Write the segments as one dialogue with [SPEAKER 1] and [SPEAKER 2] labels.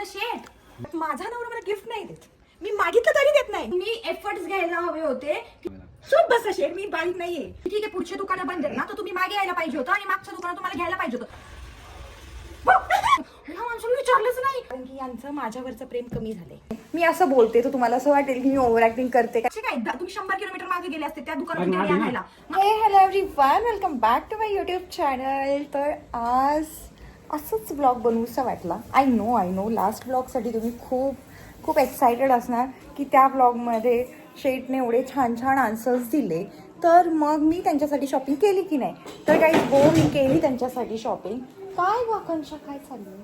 [SPEAKER 1] ना शेट.
[SPEAKER 2] माझा नवरा मला गिफ्ट नाही देत, मी मागितलं तरी देत नाही.
[SPEAKER 1] मी एफर्ट्स घ्यायला हवे होते.
[SPEAKER 2] चुप बसा शेठ, मी बारीक नाहीये.
[SPEAKER 1] ठीक आहे, पुढचे दुकानं बंद आहेत ना, तर तुम्ही मागे यायला पाहिजे होतं आणि मागचं दुकान तुम्हाला घ्यायला पाहिजे होतं. ह्या माणसाला विचारलंच नाही.
[SPEAKER 2] कारण की यांचं माझ्यावरचं प्रेम कमी झालंय. मी असं बोलते तर तुम्हाला असं वाटेल की मी ओव्हर ऍक्टिंग करते का?
[SPEAKER 1] काय तुम्ही 100 किलोमीटर मागे गेले असते त्या दुकानामध्ये आणायला.
[SPEAKER 2] हे hello everyone, welcome back to my YouTube channel. तर आज असंच ब्लॉग बनवूसा वाटला. आय नो लास्ट ब्लॉगसाठी तुम्ही खूप एक्सायटेड असणार की त्या ब्लॉगमध्ये शेटने एवढे छान आन्सर्स दिले, तर मग मी त्यांच्यासाठी शॉपिंग केली की नाही. तर काही मी केली त्यांच्यासाठी शॉपिंग. काय वाकांक्षा काय चाललं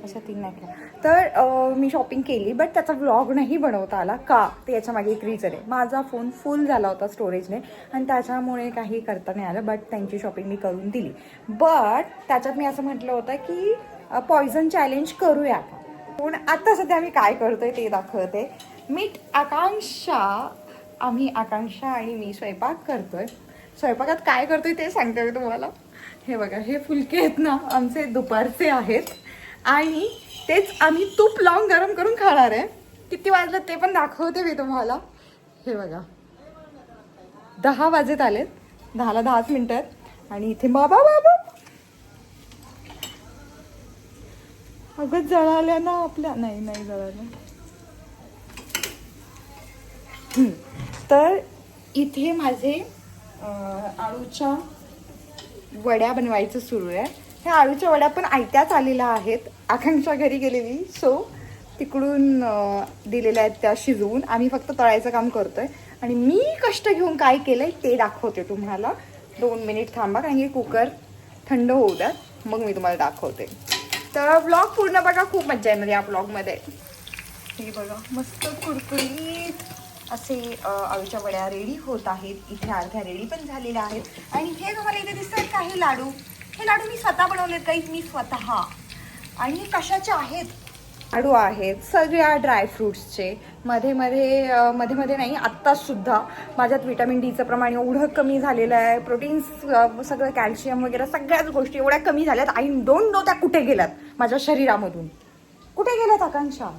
[SPEAKER 2] अशा तीन नाही का. तर मी शॉपिंग केली, बट त्याचा व्लॉग नाही बनवता आला का, ते याच्या मागे एक रिझन आहे. माझा फोन फुल झाला होता स्टोरेजने आणि त्याच्यामुळे काही करता नाही आलं. बट त्यांची शॉपिंग मी करून दिली. बट त्याच्यात मी असं म्हटलं होतं की पॉयझन चॅलेंज करूया का. पण आता सध्या आम्ही काय करतोय ते दाखवते. मीट आकांक्षा आणि मी स्वयंपाक करतोय. स्वयंपाकात काय करतोय ते सांगते मी तुम्हाला. हे बघा, हे फुलके आहेत ना, आमचे दुपारचे आहेत आणि तेच आम्ही तूप लावून गरम करून खाणार आहे. किती वाजलं ते पण दाखवते मी तुम्हाला. हे बघा, 10 वाजत आलेत, 10ला 10 मिनिटं आहेत आणि इथे बाबा अगं जळाल्या ना आपल्या. नाही जळाल्या. तर इथे माझे आळूच्या वड्या बनवायचं सुरू आहे. ह्या आळूच्या वड्या पण आयत्याच आलेल्या आहेत. आकांक्षा घरी गेलेली, सो तिकडून दिलेल्या आहेत त्या शिजवून. आम्ही फक्त तळायचं काम करतोय आणि मी कष्ट घेऊन काय केलंय ते दाखवते तुम्हाला. 2 मिनिट थांबा, कारण की कुकर थंड होऊ द्या, मग मी तुम्हाला दाखवते. तर ब्लॉग पूर्ण बघा, खूप मजा येणार या ब्लॉगमध्ये. हे बघा, मस्त कुरकुरीत असे आळूच्या वड्या रेडी होत आहेत. इथे अर्ध्या रेडी पण झालेल्या आहेत. आणि हे तुम्हाला इथे दिसतात का, हे लाडू मी स्वतः बनवलेत काही, मी स्वतः. आणि कशाचे आहेत लाडू आहेत, सगळ्या ड्रायफ्रुट्सचे. मध्ये नाही, आत्ताच सुद्धा माझ्यात विटॅमिन डीचं प्रमाण एवढं कमी झालेलं आहे. प्रोटीन्स, सगळं कॅल्शियम वगैरे सगळ्याच गोष्टी एवढ्या कमी झाल्यात. आय डोंट नो त्या कुठे गेल्यात माझ्या शरीरामधून. कुठे गेल्यात आकांक्षा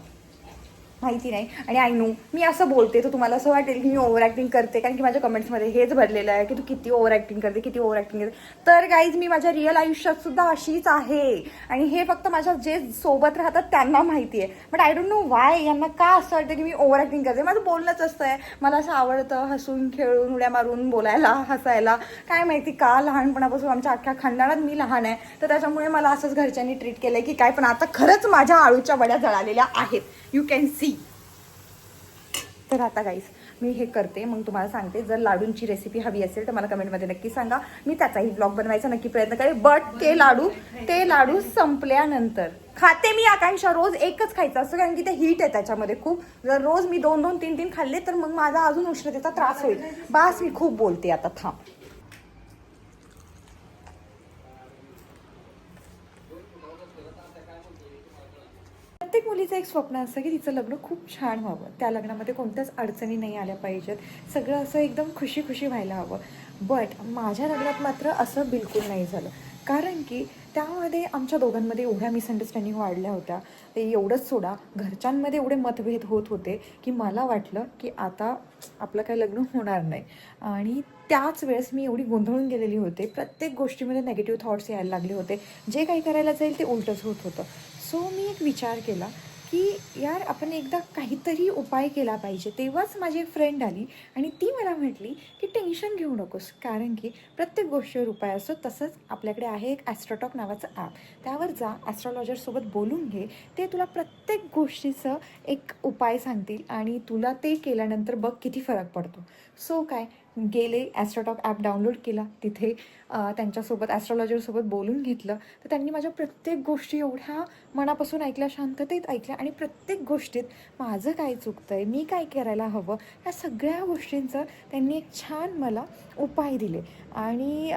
[SPEAKER 2] माहिती नाही. आणि आय नो मी असं बोलते तर तुम्हाला असं वाटेल की मी ओव्हर ॲक्टिंग करते, कारण की माझ्या कमेंट्समध्ये हेच भरलेलं आहे की तू किती ओव्हर ॲक्टिंग करते. तर गाईज, मी माझ्या रिअल आयुष्यात सुद्धा अशीच आहे. आणि हे फक्त माझ्या जे सोबत राहतात त्यांना माहिती आहे. But I don't know Y यांना का असं वाटतं की मी ओव्हर ॲक्टिंग करते. माझं बोलणंच असतं आहे. मला असं आवडतं हसून खेळून उड्या मारून बोलायला, हसायला. काय माहिती का, लहानपणापासून आमच्या अख्ख्या खानदानात मी लहान आहे, तर त्याच्यामुळे मला असंच घरच्यांनी ट्रीट केलं आहे की काय. पण आता खरंच माझ्या आळूच्या वड्या जळालेल्या आहेत, यू कॅन सी. तर आता गाईस मी हे करते, मग तुम्हाला सांगते. जर लाडूंची रेसिपी हवी असेल तर मला कमेंटमध्ये नक्की सांगा. मी त्याचाही ब्लॉग बनवायचा नक्की प्रयत्न करेन. बट ते लाडू संपल्यानंतर खाते मी. आकांक्षा रोज एकच खायचं असतं, कारण की ते हीट आहे त्याच्यामध्ये खूप. जर रोज मी 2-2, 3-3 खाल्ले तर मग माझा अजून उष्णतेचा त्रास होईल. बास, मी खूप बोलते आता, थांब. प्रत्येक मुलीचं एक स्वप्न असतं की तिचं लग्न खूप छान व्हावं, त्या लग्नामध्ये कोणत्याच अडचणी नाही आल्या पाहिजेत, सगळं असं एकदम खुशी व्हायला हवं. बट माझ्या लग्नात मात्र असं बिलकुल नाही झालं, कारण की त्यामध्ये आमच्या दोघांमध्ये एवढ्या मिसअंडरस्टँडिंग वाढल्या होत्या. ते एवढंच सोडा, घरच्यांमध्ये एवढे मतभेद होत होते की मला वाटलं की आता आपलं काही लग्न होणार नाही. आणि त्याच वेळेस मी एवढी गोंधळून गेलेली होते. प्रत्येक गोष्टीमध्ये नेगेटिव्ह थॉट्स यायला लागले होते. जे काही करायला जाईल ते उलटच होत होतं. सो मी एक विचार केला की यार, आपण एकदा काहीतरी उपाय केला पाहिजे. तेव्हाच माझी एक फ्रेंड आली आणि ती मला म्हटली की टेन्शन घेऊ नकोस, कारण की प्रत्येक गोष्टीवर उपाय असतो. तसंच आपल्याकडे आहे एक ॲस्ट्रोटॉक नावाचं ॲप, त्यावर जा, ॲस्ट्रॉलॉजरसोबत बोलून घे. ते तुला प्रत्येक गोष्टीचं एक उपाय सांगतील आणि तुला ते केल्यानंतर बघ किती फरक पडतो. सो काय, गेले, ॲस्ट्रोटॉक ॲप डाउनलोड केला, तिथे त्यांच्यासोबत ॲस्ट्रॉलॉजरसोबत बोलून घेतलं. तर त्यांनी माझ्या प्रत्येक गोष्टी एवढ्या मनापासून ऐकल्या, शांततेत ऐकल्या आणि प्रत्येक गोष्टीत माझं काय चुकतं आहे, मी काय करायला हवं, या सगळ्या गोष्टींचं त्यांनी एक छान मला उपाय दिले. आणि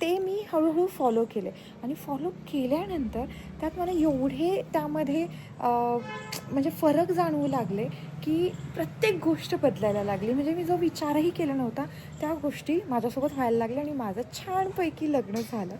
[SPEAKER 2] ते मी हळूहळू फॉलो केले आणि फॉलो केल्यानंतर त्यात मला एवढे त्यामध्ये म्हणजे फरक जाणवू लागले की प्रत्येक गोष्ट बदलायला लागली. म्हणजे मी जो विचारही केला नव्हता त्या गोष्टी माझ्यासोबत व्हायला लागल्या आणि माझं छानपैकी लग्न झालं.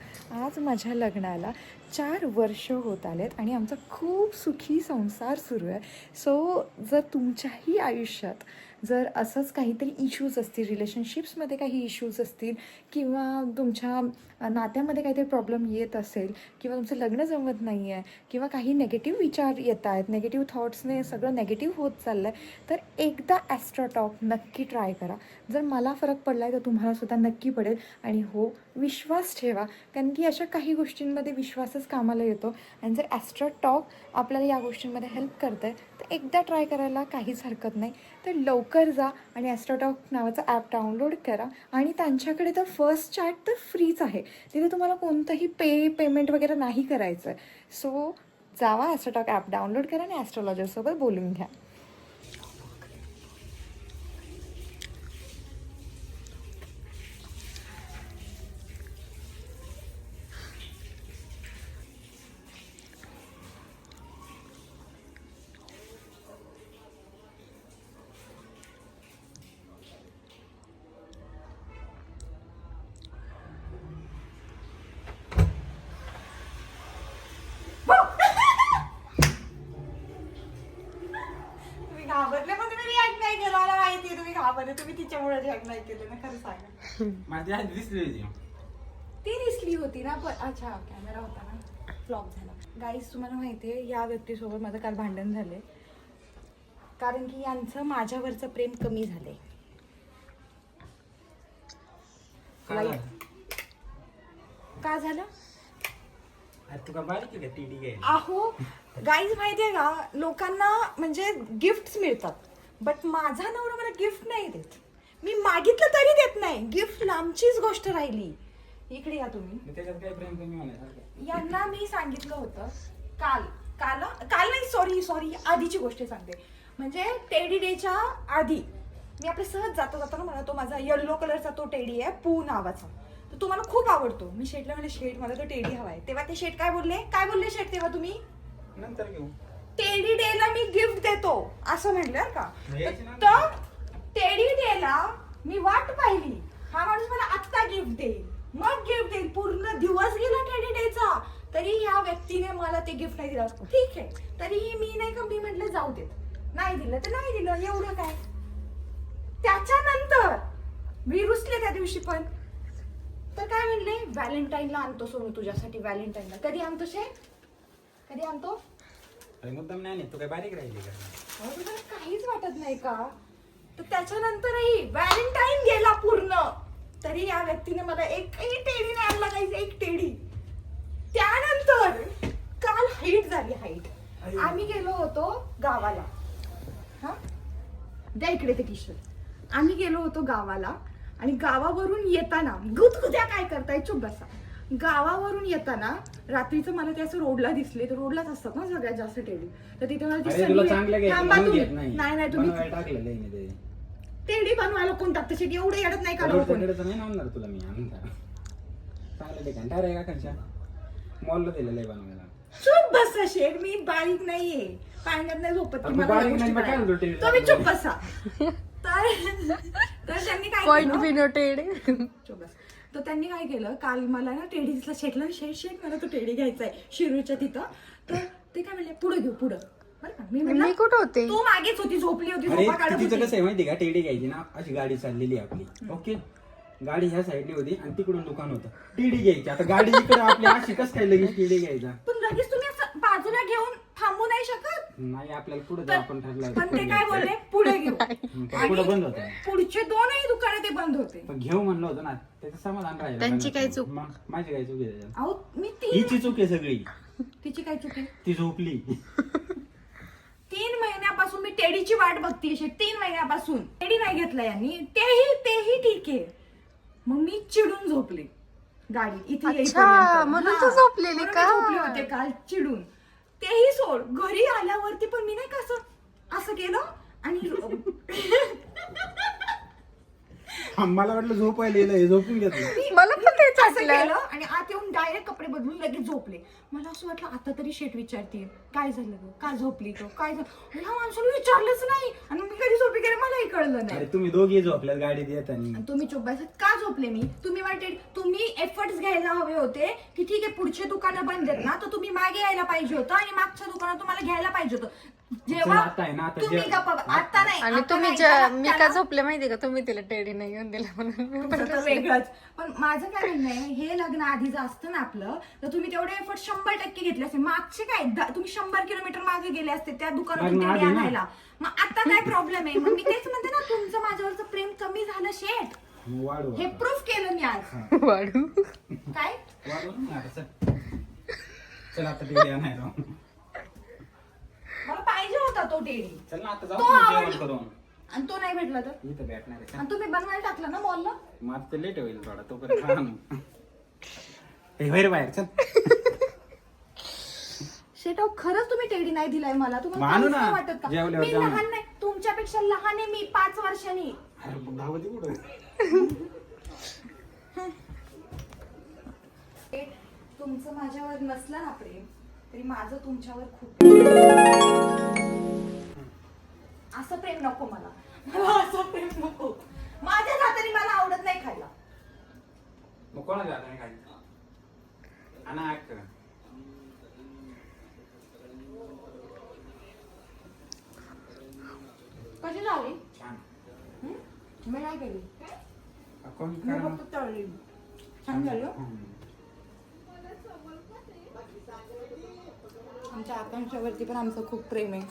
[SPEAKER 2] आज माझ्या लग्नाला 4 वर्ष होत आलेत आणि आमचा खूप सुखी संसार सुरू आहे. सो जर तुमच्याही आयुष्यात जर असंच काहीतरी इश्यूज असतील, रिलेशनशिप्समध्ये काही इश्यूज असतील किंवा तुमच्या नात्यामध्ये काहीतरी प्रॉब्लेम येत असेल किंवा तुमचं लग्न जमत नाही आहे किंवा काही नेगेटिव्ह विचार येत आहेत, नेगेटिव्ह थॉट्सने सगळं नेगेटिव्ह होत चाललं आहे, तर एकदा ॲस्ट्रोटॉक नक्की ट्राय करा. जर मला फरक पडला आहे तर तुम्हालासुद्धा नक्की पडेल. आणि हो, विश्वास ठेवा, कारण की अशा काही गोष्टींमध्ये विश्वासच कामाला येतो. आणि जर ॲस्ट्रोटॉक आपल्याला या गोष्टींमध्ये हेल्प करतं आहे तर एकदा ट्राय करायला काहीच हरकत नाही. तर लवकर जा आणि ॲस्ट्रोटॉक नावाचं ॲप डाउनलोड करा. आणि त्यांच्याकडे तर फर्स्ट चॅट तर फ्रीच आहे, तिथे तुम्हाला कोणतंही पेमेंट वगैरे नाही करायचं आहे. सो जावा, ॲस्ट्रोटॉक ॲप डाउनलोड करा आणि ॲस्ट्रॉलॉजरसोबत बोलून घ्या. तुम्ही घाबरले पण तुम्ही रिॲक्ट नाही केलं. मला माहिती आहे तुम्ही घाबरले, तुम्ही तिच्यामुळे रिॲक्ट नाही केलं ना. खरं सांगा.
[SPEAKER 3] माझी आधी दिसली होती.
[SPEAKER 2] ती दिसली होती ना, पण अच्छा कॅमेरा होता ना, फ्लॉप झाला. गाईज, तुम्हाला माहिती आहे या व्यक्तीसोबत माझं काल भांडण झाले कारण की यांचं माझ्यावरचं प्रेम कमी झालंय. का झालं?
[SPEAKER 3] तू का बारीक आहे का टीडी काय?
[SPEAKER 2] अहो गाईज, माहिती आहे का, लोकांना म्हणजे गिफ्ट्स मिळतात, बट माझा नवरा मला गिफ्ट नाही देत. मी मागितलं तरी देत नाही. गिफ्ट लांबचीच गोष्ट राहिली. इकडे या तुम्ही.
[SPEAKER 3] त्याच्यात काय प्रेम कमी होण्यासारखं?
[SPEAKER 2] यांना मी सांगितलं होतं काल नाही, सॉरी आधीची गोष्ट सांगते. म्हणजे टेडी डेच्या आधी मी आपल्या सहज जाताना मला तो माझा येलो कलरचा तो टेडी आहे पू नावाचा, तर तो मला खूप आवडतो. मी शेटला म्हणले, शेट मला तो टेडी हवाय. तेव्हा ते शेट काय बोलले शेट तेव्हा तुम्ही?
[SPEAKER 3] नंतर घेऊ.
[SPEAKER 2] टेडी डेला मी गिफ्ट देतो असं म्हणलं का. तर टेडी डेला मी वाट पाहिली, हा माणूस मला आत्ता गिफ्ट देईल, मग गिफ्ट देईल. पूर्ण दिवस गेला टेडी डेचा, तरी ह्या व्यक्तीने मला ते गिफ्ट नाही दिलं. ठीक आहे, तरीही मी नाही का, मी म्हटलं जाऊ देत, नाही दिलं तर नाही दिलं, एवढं काय. त्याच्यानंतर मी रुसले त्या दिवशी पण. तर काय म्हणले, व्हॅलेंटाईनला आणतो सोनू तुझ्यासाठी. व्हॅलेंटाईनला कधी आणतो शेठ, कधी आणतो?
[SPEAKER 3] मुद्दाम नाही, तू काय बारीक राहिली का?
[SPEAKER 2] तुला काहीच वाटत नाही का? तर त्याच्यानंतरही व्हॅलेंटाईन गेला पूर्ण, तरी या व्यक्तीने मला एकही टेडी नाही आणला. काही एक टेडी. त्यानंतर काल हाईट झाली. हाईट आम्ही गेलो होतो गावाला. हा, द्या इकडे ते टी शर्ट. आम्ही गेलो होतो गावाला आणि गावावरून येताना गुदगुद्या काय करताय, चुप बसा. गावावरून येताना रात्रीचं मला ते असं रोडला दिसले, तर रोडलाच असतात ना सगळ्यात जास्त टेडी, तर तिथे मला नाही तुम्ही टेडी बनवायला कोण टाकतं शेट, एवढं येडत नाही काढलं कोण.
[SPEAKER 3] नाही आणणार तुला मी. चांगलं ते घंटा रे का कंचा मॉलला दिलेलं आहे बनवायला.
[SPEAKER 2] चुप बसा शेट, मी बारीक नाहीये, पाण्यात नाही झोपत की मला तुम्ही चुप बसा. तर त्यांनी काय केलं, चुप बस. तर त्यांनी काय केलं, काल मला ना टेडी दिसला. शेटला शेट मला तो टेडी घ्यायचा आहे शिरूरच्या तिथं. तर ते काय म्हणले, पुढे घेऊ पुढं. बरं का, मी कुठं होते, तू मागेच होती, झोपली होती.
[SPEAKER 3] तिचं कसं आहे माहिती का, टेडी घ्यायची ना, अशी गाडी चाललेली आपली, ओके, गाडी ह्या साईडली होती आणि तिकडून दुकान होतं. टीडी घ्यायची. आता गाडी इकडे आपली अशी कसं काय लगेच टीडी घ्यायचा?
[SPEAKER 2] पण लगेच तुम्ही असं बाजूला घेऊन थांबू नाही शकत.
[SPEAKER 3] नाही, आपल्याला पुढे जाऊ आपण ठरलं.
[SPEAKER 2] पण ते काय बोलले, पुढे घेऊ.
[SPEAKER 3] पुढे बंद होतं.
[SPEAKER 2] पुढचे दोनही दुकाने ते बंद होते.
[SPEAKER 3] पण घेऊ म्हणलं होतं ना, त्याचं समाधान राहिलं.
[SPEAKER 4] त्यांची काय चूक?
[SPEAKER 3] माझी काय चूक आहे त्याच्यात?
[SPEAKER 2] अहो मी
[SPEAKER 3] हिची चूक आहे सगळी.
[SPEAKER 2] तिची काय चूक आहे?
[SPEAKER 3] ती झोपली.
[SPEAKER 2] 3 महिन्यापासून मी टेडीची वाट बघते. 3 महिन्यापासून टेडी नाही घेतला यांनी. तेही ठीक आहे. मग मी चिडून झोपले गाडीत इथे येईपर्यंत.
[SPEAKER 4] म्हणून तू झोपलेली का?
[SPEAKER 2] झोपले होते काल चिडून. तेही सोड, घरी आल्यावरती पण मी नाही का असं केलं आणि
[SPEAKER 3] मला वाटलं झोपायला येईल झोपून घेतलं.
[SPEAKER 2] मला पण तेच
[SPEAKER 1] असं
[SPEAKER 2] वाटलं.
[SPEAKER 1] केलं आणि आत येऊन डायरेक्ट कपडे बदलून लगेच झोपले. मला असं वाटलं आता तरी शेट विचारते काय झालं ग, का झोपली तो, काय झालं. ह्या माणसाला विचारलंच नाही आणि मी कधी झोपी गेले मलाही कळलं नाही.
[SPEAKER 3] अरे तुम्ही दोघे झोपल्यात गाडीत येताना.
[SPEAKER 1] आणि तुम्ही चुप बसत का झोपले मी? तुम्ही वाटेल तुम्ही एफर्ट्स घ्यायला हवे होते की ठीक आहे पुढचे दुकानं बंद आहेत ना तर तुम्ही मागे यायला पाहिजे होतं आणि मागच्या दुकानात तुम्हाला घ्यायला पाहिजे होतं. जेव्हा
[SPEAKER 3] आता आहे ना, आता
[SPEAKER 1] तुम्ही
[SPEAKER 3] जे-
[SPEAKER 1] गप्प आता नाही
[SPEAKER 2] आणि
[SPEAKER 1] आता
[SPEAKER 2] तुम्ही
[SPEAKER 1] नाही, त्याला-
[SPEAKER 2] मी का
[SPEAKER 1] त्याला-
[SPEAKER 2] झोपले माहितीये का, तुम्ही तिला टेडी नाही घेऊन दिला म्हणून मी पण
[SPEAKER 1] तुमचं तर वेगळंच. पण माझं काय म्हणणं आहे, हे लग्न आधीच असतं ना आपलं तर तुम्ही तेवढे एफर्ट 100% घेतले असते. मागचे काय तुम्ही 100 किलोमीटर मागे गेले असते त्या दुकानातून
[SPEAKER 3] लग्न
[SPEAKER 1] तेवढे
[SPEAKER 3] आधी ना.
[SPEAKER 1] आणायला. मग आता काय प्रॉब्लेम आहे? मग मी तेच म्हणते ना तुमचं माझ्यावरचं प्रेम कमी झालं शेट.
[SPEAKER 3] वाढू
[SPEAKER 1] हे प्रूफ केलं मी आज.
[SPEAKER 2] वाढू.
[SPEAKER 1] काय
[SPEAKER 3] वाढू ना आता, चल. चल आता टेडी आणायला.
[SPEAKER 1] मला पाहिजे होता तो टेडी.
[SPEAKER 3] चल ना आता
[SPEAKER 1] तो
[SPEAKER 3] जाऊ ना
[SPEAKER 1] आवडला.
[SPEAKER 3] जेवण करून.
[SPEAKER 1] आणि तो नाही भेटला तर
[SPEAKER 3] इथं भेटणार आहे.
[SPEAKER 1] आणि तुम्ही बनवायला टाकला ना मॉलला.
[SPEAKER 3] मग आता लेट होईल थोडा तोपर्यंत खा ना. हे बाहेर बाहेर चल.
[SPEAKER 1] शेटाव खरंच तुम्ही टेडी नाही दिलाय मला. तुम्हाला
[SPEAKER 3] मानू
[SPEAKER 1] काहीच
[SPEAKER 3] ना.
[SPEAKER 1] नाही वाटत का?
[SPEAKER 3] जेवल्यावर
[SPEAKER 1] मी
[SPEAKER 3] जाऊ ना.
[SPEAKER 1] लहान नाही, तुमच्यापेक्षा लहान आहे मी 5 वर्षांनी.
[SPEAKER 3] अरे मग धावत ये कुठं?
[SPEAKER 1] तुमचं माझ्यावर नसलं ना प्रेम तरी माझं तुमच्यावर खूप असं प्रेम नको मला. मला असं प्रेम नको. माझ्या हाताने मला आवडत नाही खायला.
[SPEAKER 3] मग कोणा जात नाही खाली? आणा ऐक करा.
[SPEAKER 1] कशी झाली?
[SPEAKER 3] छान.
[SPEAKER 1] मी नाही केली.
[SPEAKER 3] कोण
[SPEAKER 1] मी
[SPEAKER 3] करा?
[SPEAKER 1] फक्त तळली. छान झाली हो. आमच्या आकांक्षावरती पण आमचं खूप प्रेम आहे.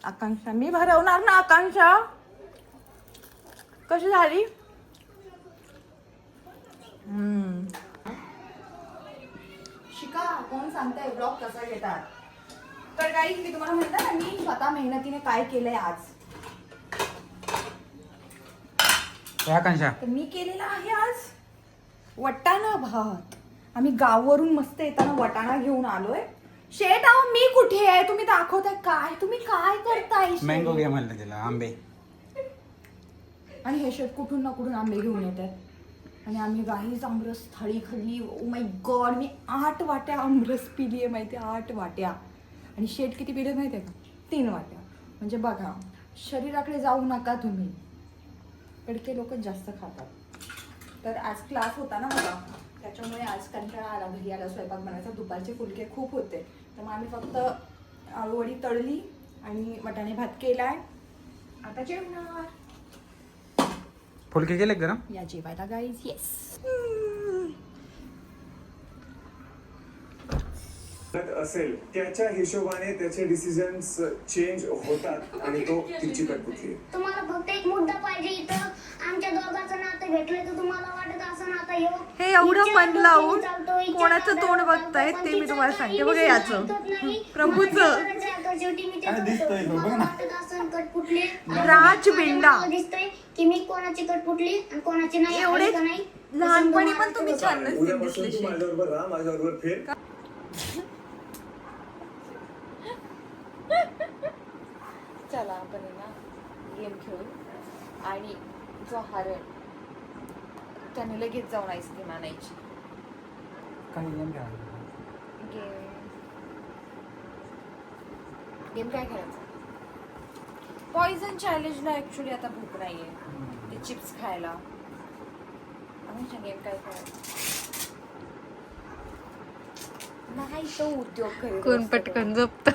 [SPEAKER 1] आकांक्षा मी भरवणार ना. आकांक्षा कशी झाली? शिका. कोण सांगताय ब्लॉग कसा घेतात? तर काही मी तुम्हाला म्हणते ना मी स्वतः मेहनतीने काय केलंय आज.
[SPEAKER 3] हे आकांक्षा.
[SPEAKER 1] तर मी केलेला आहे आज वटाणा भात. आम्ही गावावरून मस्त येताना वटाणा घेऊन आलोय. शेट आहो मी कुठे आहे? तुम्ही दाखवताय काय? तुम्ही काय करताय शेट?
[SPEAKER 3] मँगो घे म्हणलं तिला आंबे.
[SPEAKER 1] आणि हे शेट कुठून ना कुठून आंबे घेऊन येतात आणि आम्ही गाईच आमरस थाळी खाल्ली. ओ माय गॉड, मी 8 वाट्या आमरस पिली आहे माहिती. 8 वाट्या. आणि शेट किती पिले माहिती आहे का? 3 वाट्या. म्हणजे बघा शरीराकडे जाऊ नका तुम्ही. कडके लोक जास्त खातात. तर आज क्लास होता ना मला त्याच्यामुळे आज कंटाळा आला. घरी आला स्वयंपाक बनायचा. दुपारचे फुलके खूप होते तर मग आम्ही फक्त आळूवडी तळली आणि वटाणे भात केलाय. आता जेवणार.
[SPEAKER 3] फुलके केले गरम?
[SPEAKER 1] या जेवायला गाईज. येस.
[SPEAKER 4] असेल त्याच्या हिशोबाने त्याचे डिसिजन्स चेंज होतात आणि तो तिची कटपुतली.
[SPEAKER 5] तुम्हाला फक्त एक मुद्दा पाहिजे इथं. आमच्या दोघांचं नातं भेटलंय तर तुम्हाला वाटत असं नातं येऊ.
[SPEAKER 2] हे एवढं
[SPEAKER 5] हिच्या
[SPEAKER 2] मन लावून
[SPEAKER 5] डोक्याने चालतो, हिच्या
[SPEAKER 2] कोणाचं
[SPEAKER 5] नादाला
[SPEAKER 2] तोंड
[SPEAKER 5] चालतो,
[SPEAKER 2] बघतायत
[SPEAKER 5] पण
[SPEAKER 2] ते मी
[SPEAKER 5] तिचं
[SPEAKER 2] तुम्हाला
[SPEAKER 5] काही
[SPEAKER 2] सांगते. बघा
[SPEAKER 5] decision
[SPEAKER 2] याचं.
[SPEAKER 5] ऐकत नाही.
[SPEAKER 2] प्रभूचं.
[SPEAKER 5] मला जे करायचं आहे, आता शेवटी मी
[SPEAKER 3] काय
[SPEAKER 5] तेच
[SPEAKER 3] दिसतंय
[SPEAKER 5] करतो.
[SPEAKER 3] तो? बघ
[SPEAKER 5] मला
[SPEAKER 3] ना.
[SPEAKER 5] वाटत असं कटपुटली.
[SPEAKER 2] राजबिंडा.
[SPEAKER 5] मला दिसतंय की मी कोणाची कटपुटली आणि कोणाची नाही.
[SPEAKER 2] एवढे
[SPEAKER 5] आहे का नाही?
[SPEAKER 2] लहानपणी पण तुम्ही छान नसतील
[SPEAKER 4] उद्यापासून
[SPEAKER 2] दिसले
[SPEAKER 4] तू
[SPEAKER 2] शेट.
[SPEAKER 4] माझ्याबरोबर राहा, माझ्याबरोबर फिर.
[SPEAKER 2] चला आपण ना गेम खेळू आणि जो हारेल त्याने लगेच जाऊन आईस्क्रीम आणायची.
[SPEAKER 3] काही गेम खेळा.
[SPEAKER 2] गेम काय खेळायचा? पॉइझन चॅलेंजला ऍक्च्युली आता भूक नाहीये ते चिप्स खायला. गेम काय खेळायचा? नाही तो उद्योग करेल.
[SPEAKER 6] कोण पटकन झोपतं.